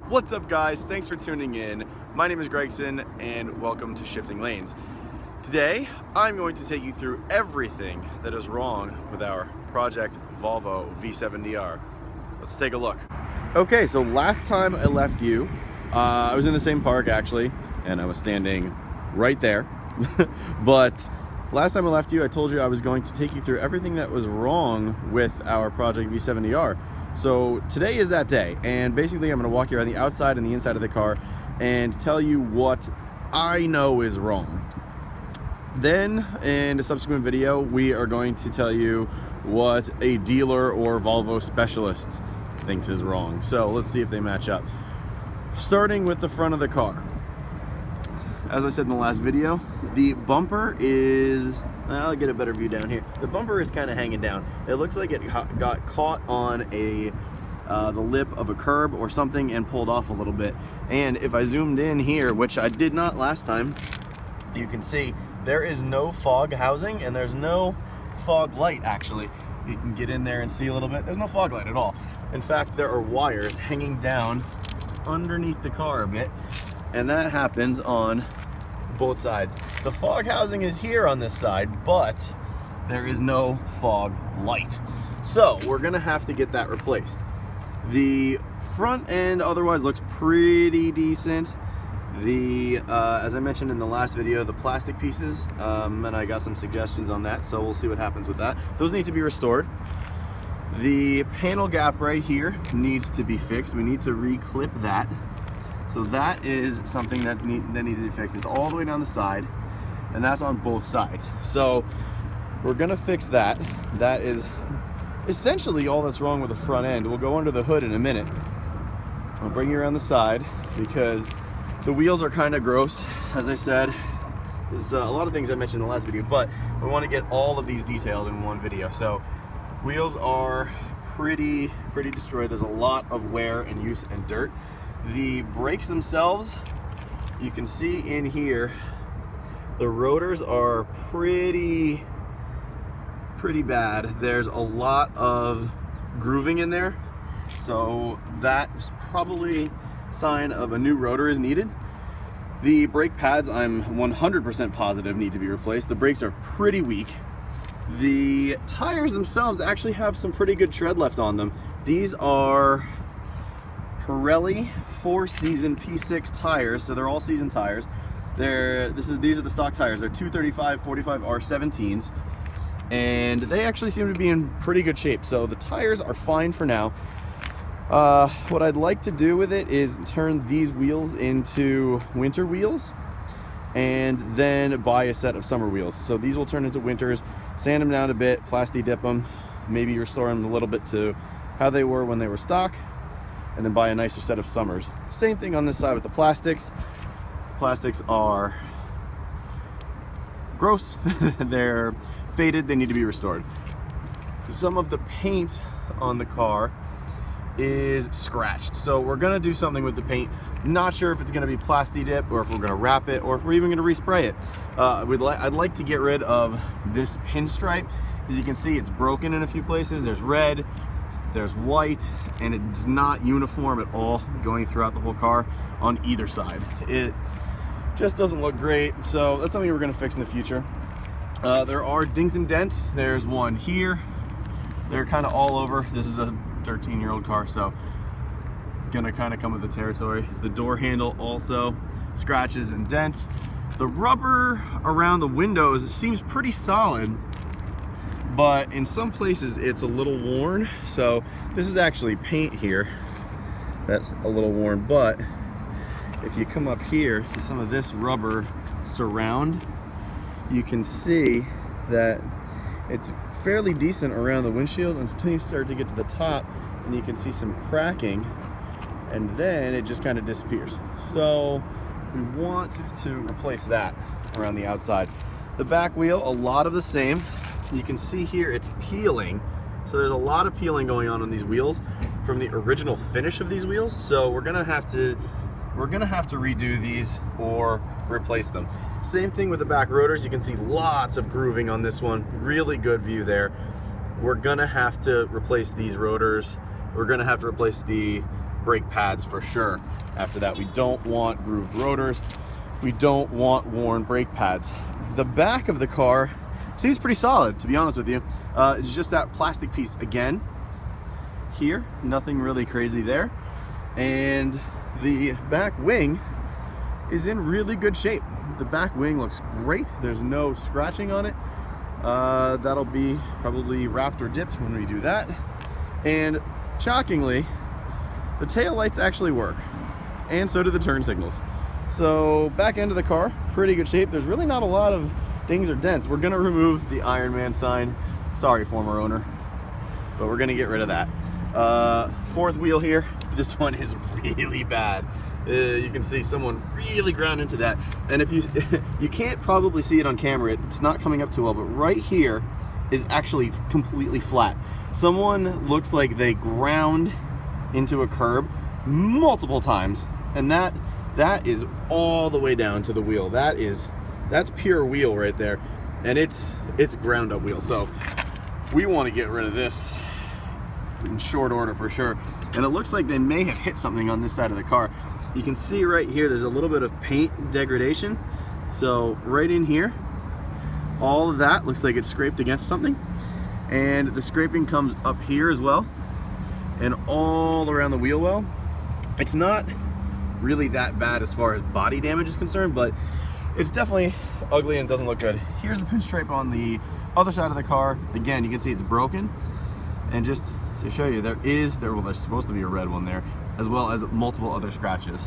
What's up, guys? Thanks for tuning in. My name is Gregson and welcome to Shifting Lanes. Today I'm going to take you through everything that is wrong with our project Volvo V70R. Let's take a look. Okay, so last time I left you, I was in the same park actually, and I was standing right there. But last time I left you, I told you I was going to take you through everything that was wrong with our project V70R. So today is that day, and basically I'm going to walk you around the outside and the inside of the car and tell you what I know is wrong. Then in a subsequent video we are going to tell you what a dealer or Volvo specialist thinks is wrong. So let's see if they match up. Starting with the front of the car. As I said in the last video, the bumper is, I'll get a better view down here. The bumper is kind of hanging down. It looks like it got caught on the lip of a curb or something and pulled off a little bit. And if I zoomed in here, which I did not last time, you can see there is no fog housing and there's no fog light actually. You can get in there and see a little bit. There's no fog light at all. In fact, there are wires hanging down underneath the car a bit, and that happens on both sides. The fog housing is here on this side, but there is no fog light. So we're gonna have to get that replaced. The front end otherwise looks pretty decent. As I mentioned in the last video, the plastic pieces, and I got some suggestions on that, so we'll see what happens with that. Those need to be restored. The panel gap right here needs to be fixed. We need to re-clip that. So that is something that needs to be fixed. It's all the way down the side, and that's on both sides. So we're gonna fix that. That is essentially all that's wrong with the front end. We'll go under the hood in a minute. I'll bring you around the side because the wheels are kind of gross. As I said, there's a lot of things I mentioned in the last video, but we want to get all of these detailed in one video. So wheels are pretty destroyed. There's a lot of wear and use and dirt. The brakes themselves, you can see in here, the rotors are pretty bad. There's a lot of grooving in there, so that's probably a sign of a new rotor is needed. The brake pads, I'm 100% positive need to be replaced. The brakes are pretty weak. The tires themselves actually have some pretty good tread left on them. These are Pirelli 4-season P6 tires, so they're all season tires. These are the stock tires. They're 235 45R 17s, and they actually seem to be in pretty good shape. So the tires are fine for now. What I'd like to do with it is turn these wheels into winter wheels, and then buy a set of summer wheels. So these will turn into winters, sand them down a bit, plasti dip them, maybe restore them a little bit to how they were when they were stock, and then buy a nicer set of summers. Same thing on this side with the plastics. Plastics are gross. They're faded, they need to be restored. Some of the paint on the car is scratched, so we're gonna do something with the paint. Not sure if it's gonna be plasti dip or if we're gonna wrap it or if we're even gonna respray it. I'd like to get rid of this pinstripe. As you can see, it's broken in a few places. There's red, there's white, and it's not uniform at all going throughout the whole car on either side. It just doesn't look great, so that's something we're gonna fix in the future. There are dings and dents. There's one here. They're kind of all over. This is a 13-year-old car, so gonna kind of come with the territory. The door handle also scratches and dents. The rubber around the windows seems pretty solid, but in some places it's a little worn. So this is actually paint here that's a little worn, but if you come up here to some of this rubber surround, you can see that it's fairly decent around the windshield until you start to get to the top, and you can see some cracking, and then it just kind of disappears. So we want to replace that around the outside. The back wheel, a lot of the same. You can see here it's peeling, so there's a lot of peeling going on these wheels from the original finish of these wheels. So we're gonna have to redo these or replace them. Same thing with the back rotors. You can see lots of grooving on this one. Really good view there. We're gonna have to replace these rotors. We're gonna have to replace the brake pads for sure. After that, we don't want grooved rotors. We don't want worn brake pads. The back of the car seems pretty solid, to be honest with you. It's just that plastic piece again. Here, nothing really crazy there. And the back wing is in really good shape. The back wing looks great. There's no scratching on it. That'll be probably wrapped or dipped when we do that. And shockingly, the tail lights actually work, and so do the turn signals. So back end of the car, pretty good shape. There's really not a lot of dings or dents. We're gonna remove the Iron Man sign. Sorry, former owner, but we're gonna get rid of that. Fourth wheel here. This one is really bad. You can see someone really ground into that. And if you can't probably see it on camera, it's not coming up too well, but right here is actually completely flat. Someone looks like they ground into a curb multiple times, and that is all the way down to the wheel. That's pure wheel right there, and it's ground up wheel. So we want to get rid of this in short order for sure. And it looks like they may have hit something on this side of the car. You can see right here there's a little bit of paint degradation. So right in here, all of that looks like it's scraped against something, and the scraping comes up here as well and all around the wheel well. It's not really that bad as far as body damage is concerned, but it's definitely ugly and doesn't look good. Here's the pinstripe on the other side of the car. Again, you can see it's broken, and just to show you, there's supposed to be a red one there, as well as multiple other scratches.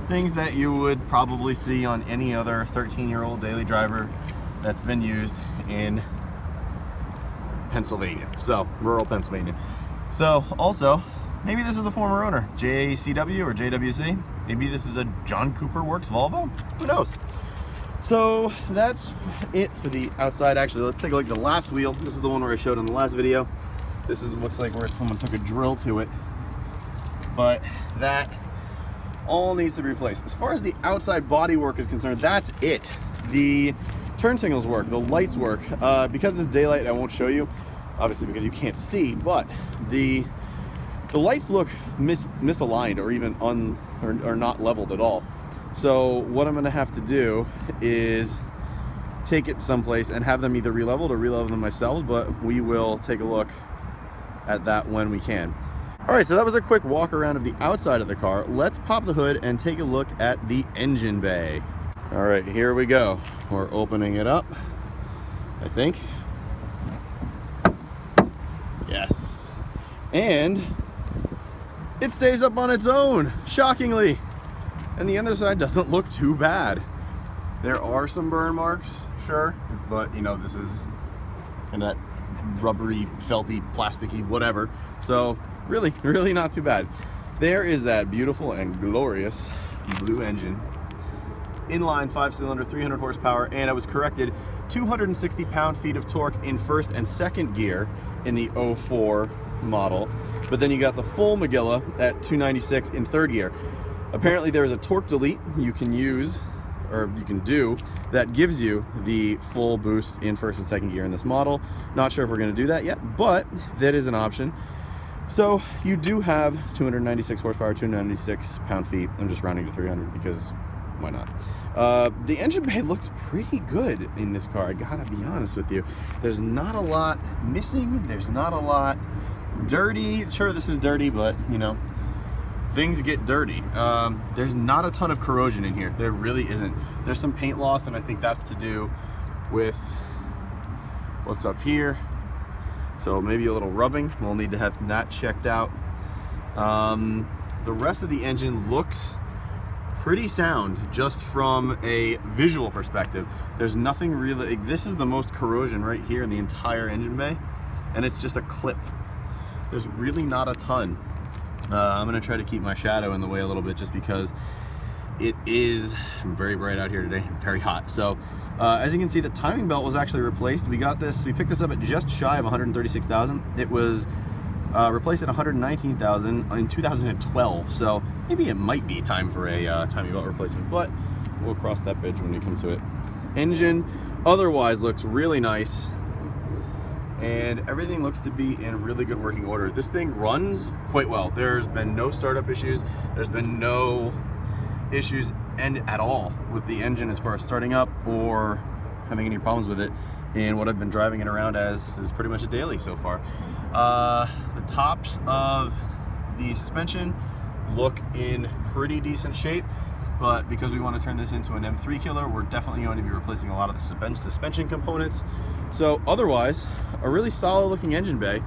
Things that you would probably see on any other 13-year-old daily driver that's been used in Pennsylvania, so rural Pennsylvania. So also, maybe this is the former owner, JCW or JWC. Maybe this is a John Cooper Works Volvo. Who knows? So that's it for the outside. Actually, let's take a look at the last wheel. This is the one where I showed in the last video. This looks like where someone took a drill to it, but that all needs to be replaced. As far as the outside body work is concerned, that's it. The turn signals work, the lights work. Because it's daylight, I won't show you, obviously, because you can't see, but the lights look misaligned or even or not leveled at all. So what I'm gonna have to do is take it someplace and have them either re-leveled or re-level them myself, but we will take a look at that when we can. All right, so that was a quick walk around of the outside of the car. Let's pop the hood and take a look at the engine bay. All right, here we go. We're opening it up, I think. Yes. And it stays up on its own, shockingly. And the underside doesn't look too bad. There are some burn marks, sure, but you know, this is kind of that rubbery, felty, plasticky, whatever. So really not too bad. There is that beautiful and glorious blue engine. Inline 5-cylinder, 300 horsepower, and I was corrected, 260 pound-feet of torque in first and second gear in the 04 model. But then you got the full Magilla at 296 in third gear. Apparently there's a torque delete you can use, or you can do, that gives you the full boost in first and second gear in this model. Not sure if we're going to do that yet, but that is an option. So you do have 296 horsepower, 296 pound-feet. I'm just rounding to 300 because why not? The engine bay looks pretty good in this car, I gotta be honest with you. There's not a lot missing, there's not a lot dirty. Sure, this is dirty, but you know, things get dirty. There's not a ton of corrosion in here. There really isn't. There's some paint loss, and I think that's to do with what's up here. So maybe a little rubbing. We'll need to have that checked out. The rest of the engine looks pretty sound just from a visual perspective. There's nothing really, this is the most corrosion right here in the entire engine bay, and it's just a clip. There's really not a ton. I'm gonna try to keep my shadow in the way a little bit just because it is very bright out here today, very hot. So as you can see, the timing belt was actually replaced. We picked this up at just shy of 136,000. It was replaced at 119,000 in 2012. So maybe it might be time for a timing belt replacement, but we'll cross that bridge when we come to it. Engine otherwise looks really nice. and everything looks to be in really good working order. This thing runs quite well. There's been no startup issues. There's been no issues at all with the engine as far as starting up or having any problems with it. And what I've been driving it around as is pretty much a daily so far. The tops of the suspension look in pretty decent shape, but because we want to turn this into an M3 killer, we're definitely going to be replacing a lot of the suspension components. So otherwise, a really solid looking engine bay,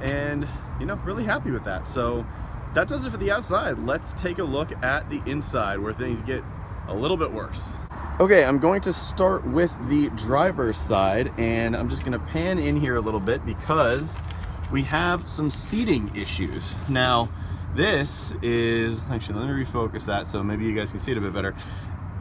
and you know, really happy with that. So that does it for the outside. Let's take a look at the inside where things get a little bit worse. Okay, I'm going to start with the driver's side, and I'm just going to pan in here a little bit because we have some seating issues. Now, this is, actually, let me refocus that so maybe you guys can see it a bit better.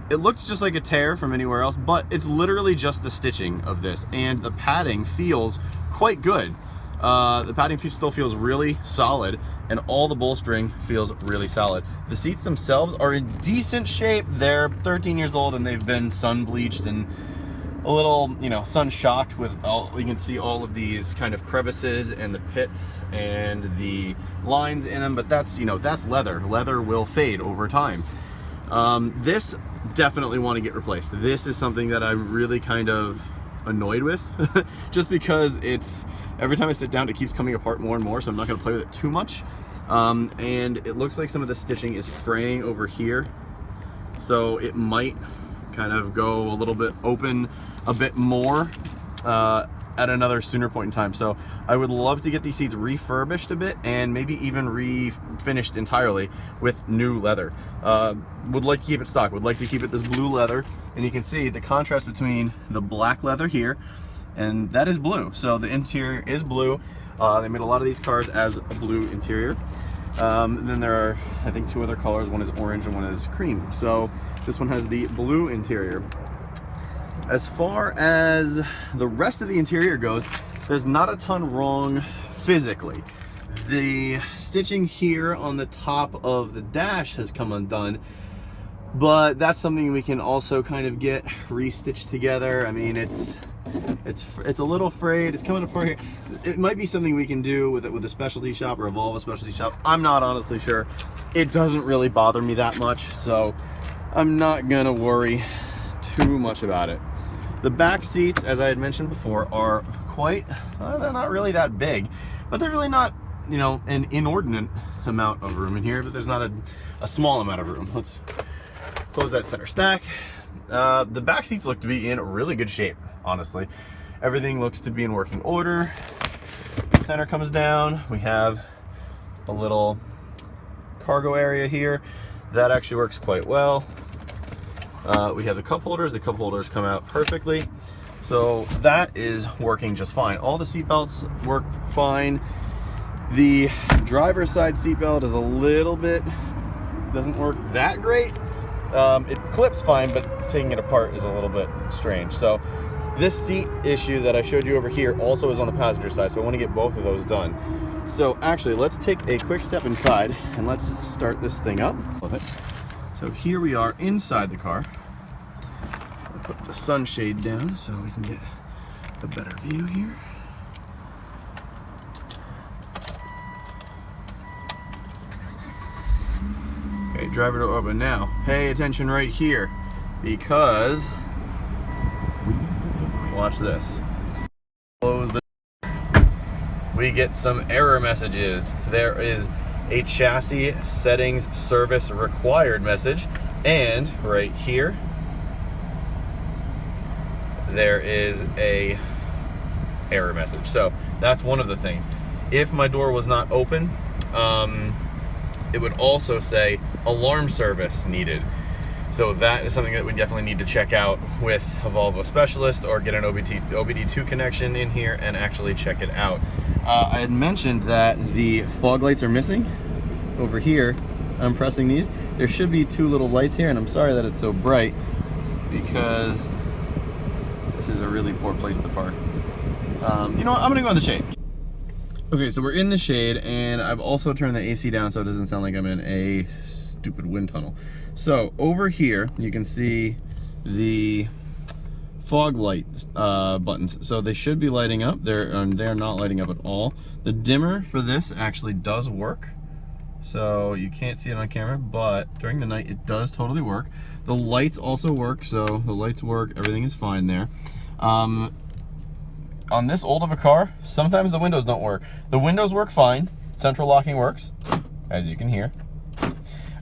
It looks just like a tear from anywhere else, but it's literally just the stitching of this, and the padding feels quite good. The padding still feels really solid, and all the bolstering feels really solid. The seats themselves are in decent shape. They're 13 years old and they've been sun bleached and a little, you know, sun shocked with all, you can see all of these kind of crevices and the pits and the lines in them, but that's, you know, that's leather. Leather will fade over time. This definitely want to get replaced. This is something that I'm really kind of annoyed with just because it's, every time I sit down it keeps coming apart more and more, so I'm not going to play with it too much. And it looks like some of the stitching is fraying over here, so it might kind of go a little bit open a bit more at another sooner point in time. So I would love to get these seats refurbished a bit and maybe even refinished entirely with new leather. Would like to keep it stock, would like to keep it this blue leather, and you can see the contrast between the black leather here and that is blue. So the interior is blue. They made a lot of these cars as a blue interior. Then there are, I think, two other colors. One is orange and one is cream. So this one has the blue interior. As far as the rest of the interior goes, there's not a ton wrong physically. The stitching here on the top of the dash has come undone, but that's something we can also kind of get restitched together. I mean, it's a little frayed, it's coming apart here. It might be something we can do with a specialty shop or a Volvo specialty shop. I'm not honestly sure. It doesn't really bother me that much, so I'm not gonna worry too much about it. The back seats, as I had mentioned before, are quite, they're not really that big, but they're really not, you know, an inordinate amount of room in here, but there's not a small amount of room. Let's close that center stack. The back seats look to be in really good shape, honestly. Everything looks to be in working order. The center comes down. We have a little cargo area here. That actually works quite well. We have the cup holders. The cup holders come out perfectly. So that is working just fine. All the seat belts work fine. The driver's side seat belt is a little bit, doesn't work that great. It clips fine, but taking it apart is a little bit strange. So this seat issue that I showed you over here also is on the passenger side, so I want to get both of those done. So actually, let's take a quick step inside and let's start this thing up with it. So here we are inside the car. I'll put the sunshade down so we can get a better view here. Okay, driver door open. Now, pay attention right here because, watch this. Close the, we get some error messages. There is a chassis settings service required message, and right here there is a error message. So that's one of the things. If my door was not open, it would also say alarm service needed. So that is something that we definitely need to check out with a Volvo specialist, or get an OBD2 connection in here and actually check it out. I had mentioned that the fog lights are missing. Over here, I'm pressing these. There should be two little lights here, and I'm sorry that it's so bright because this is a really poor place to park. You know what, I'm gonna go in the shade. Okay, so we're in the shade, and I've also turned the AC down so it doesn't sound like I'm in a stupid wind tunnel. So over here, you can see the fog light buttons. So they should be lighting up. They're not lighting up at all. The dimmer for this actually does work. So you can't see it on camera, but during the night it does totally work. The lights also work, so the lights work, everything is fine there. On this old of a car, sometimes the windows don't work. The windows work fine. Central locking works, as you can hear.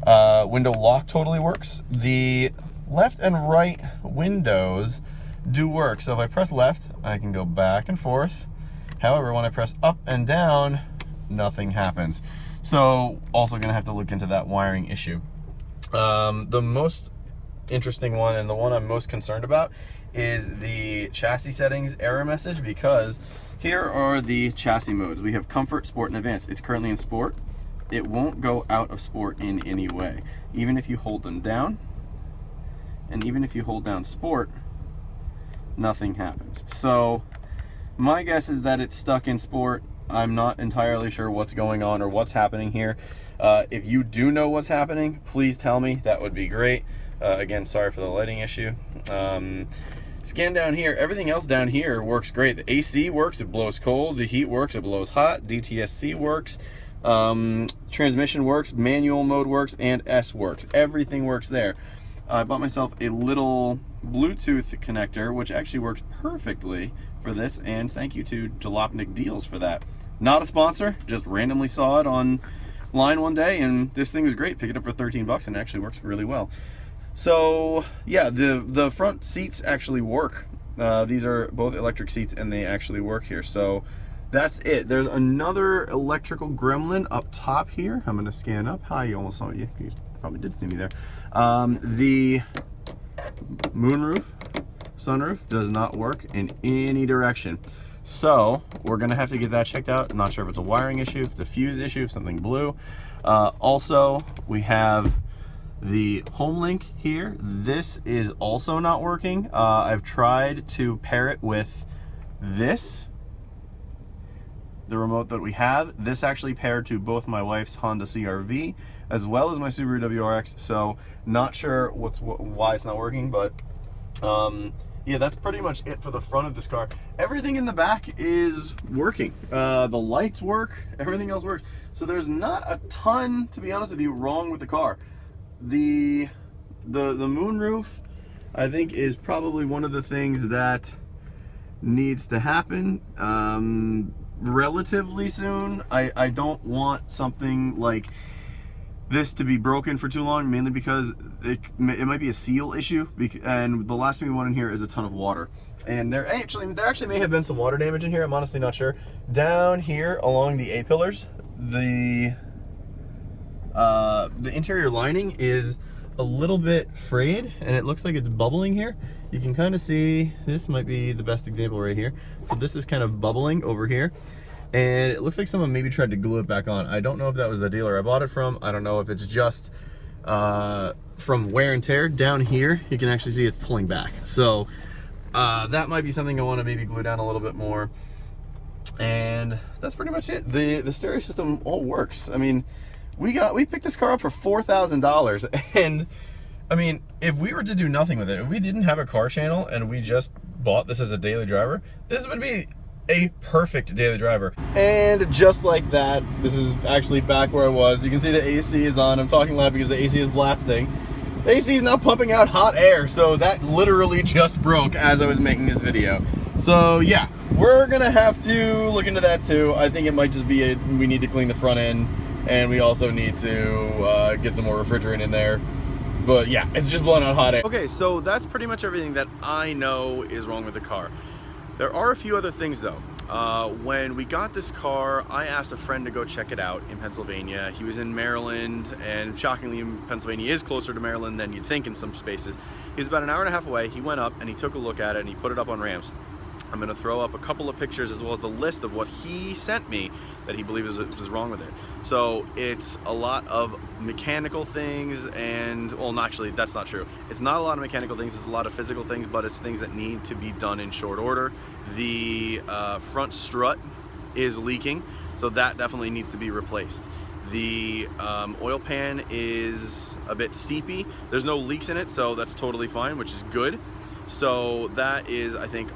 Window lock totally works. The left and right windows do work. So if I press left, I can go back and forth. However, when I press up and down, nothing happens. So also gonna have to look into that wiring issue. The most interesting one, and the one I'm most concerned about, is the chassis settings error message, because here are the chassis modes. We have Comfort, Sport, and Advanced. It's currently in Sport. It won't go out of Sport in any way. Even if you hold them down, and even if you hold down Sport, nothing happens. So my guess is that it's stuck in Sport. I'm not entirely sure what's going on or what's happening here. If you do know what's happening, please tell me. That would be great. Again, sorry for the lighting issue. Scan down here. Everything else down here works great. The AC works, it blows cold. The heat works, it blows hot. DTSC works. Transmission works. Manual mode works. And S works. Everything works there. I bought myself a little Bluetooth connector, which actually works perfectly for this. And thank you to Jalopnik Deals for that. Not a sponsor, just randomly saw it online one day, and this thing was great. Pick it up for 13 bucks, and it actually works really well. So yeah, the front seats actually work. These are both electric seats, and they actually work here. So that's it. There's another electrical gremlin up top here. I'm gonna scan up. Hi, you almost saw me. You probably did see me there. The moonroof, sunroof does not work in any direction. So we're gonna have to get that checked out. I'm not sure if it's a wiring issue, if it's a fuse issue, if something blew. Also, we have the home link here. This is also not working. I've tried to pair it with this, the remote that we have. This actually paired to both my wife's Honda CR-V as well as my Subaru WRX. So not sure why it's not working, but yeah, that's pretty much it for the front of this car. Everything in the back is working. The lights work, everything else works. So there's not a ton, to be honest with you, wrong with the car. The moonroof, I think, is probably one of the things that needs to happen relatively soon. I don't want something like this to be broken for too long, mainly because it might be a seal issue, and the last thing we want in here is a ton of water. And there actually may have been some water damage in here. I'm honestly not sure. Down here along the A-pillars, the interior lining is a little bit frayed, and it looks like it's bubbling here. You can kind of see, this might be the best example right here. So this is kind of bubbling over here, and it looks like someone maybe tried to glue it back on. I don't know if that was the dealer I bought it from. I don't know if it's just from wear and tear. Down here, you can actually see it's pulling back. So that might be something I want to maybe glue down a little bit more. And that's pretty much it. The stereo system all works. I mean, we picked this car up for $4,000, and I mean, if we were to do nothing with it, if we didn't have a car channel and we just bought this as a daily driver, this would be a perfect daily driver. And just like that, this is actually back where I was. You can see the AC is on. I'm talking loud because the AC is blasting. The AC is now pumping out hot air, so that literally just broke as I was making this video. So yeah, we're gonna have to look into that too. I think it might just be we need to clean the front end, and we also need to get some more refrigerant in there. But yeah, it's just blowing out hot air. Okay, so that's pretty much everything that I know is wrong with the car. There are a few other things though. When we got this car, I asked a friend to go check it out in Pennsylvania. He was in Maryland, and shockingly, Pennsylvania is closer to Maryland than you'd think in some spaces. He's about an hour and a half away. He went up and he took a look at it and he put it up on Rams. I'm gonna throw up a couple of pictures as well as the list of what he sent me that he believes was wrong with it. So it's a lot of mechanical things, and, well, actually, that's not true. It's not a lot of mechanical things, it's a lot of physical things, but it's things that need to be done in short order. The front strut is leaking, so that definitely needs to be replaced. The oil pan is a bit seepy. There's no leaks in it, so that's totally fine, which is good. So that is, I think,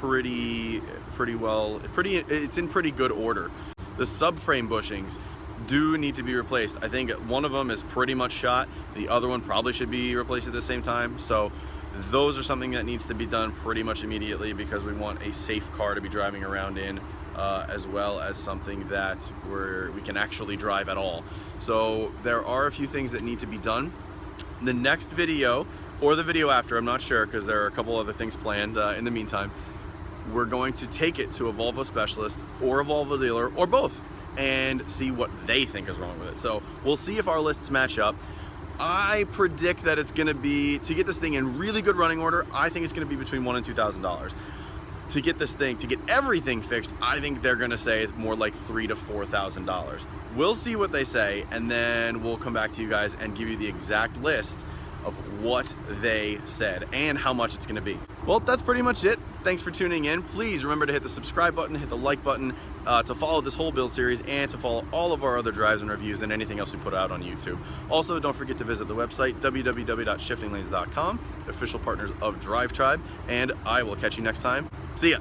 it's in pretty good order. The subframe bushings do need to be replaced. I think one of them is pretty much shot. The other one probably should be replaced at the same time. So those are something that needs to be done pretty much immediately, because we want a safe car to be driving around in, as well as something that we can actually drive at all. So there are a few things that need to be done. The next video, or the video after, I'm not sure, because there are a couple other things planned in the meantime, we're going to take it to a Volvo specialist or a Volvo dealer or both and see what they think is wrong with it. So we'll see if our lists match up. I predict that it's gonna be, to get this thing in really good running order, I think it's gonna be between $1,000 and $2,000. To get this thing, to get everything fixed, I think they're gonna say it's more like $3,000 to $4,000. We'll see what they say, and then we'll come back to you guys and give you the exact list of what they said and how much it's gonna be. Well, that's pretty much it. Thanks for tuning in. Please remember to hit the subscribe button, hit the like button, to follow this whole build series, and to follow all of our other drives and reviews and anything else we put out on YouTube. Also, don't forget to visit the website, www.shiftinglanes.com, official partners of Drive Tribe, and I will catch you next time. See ya.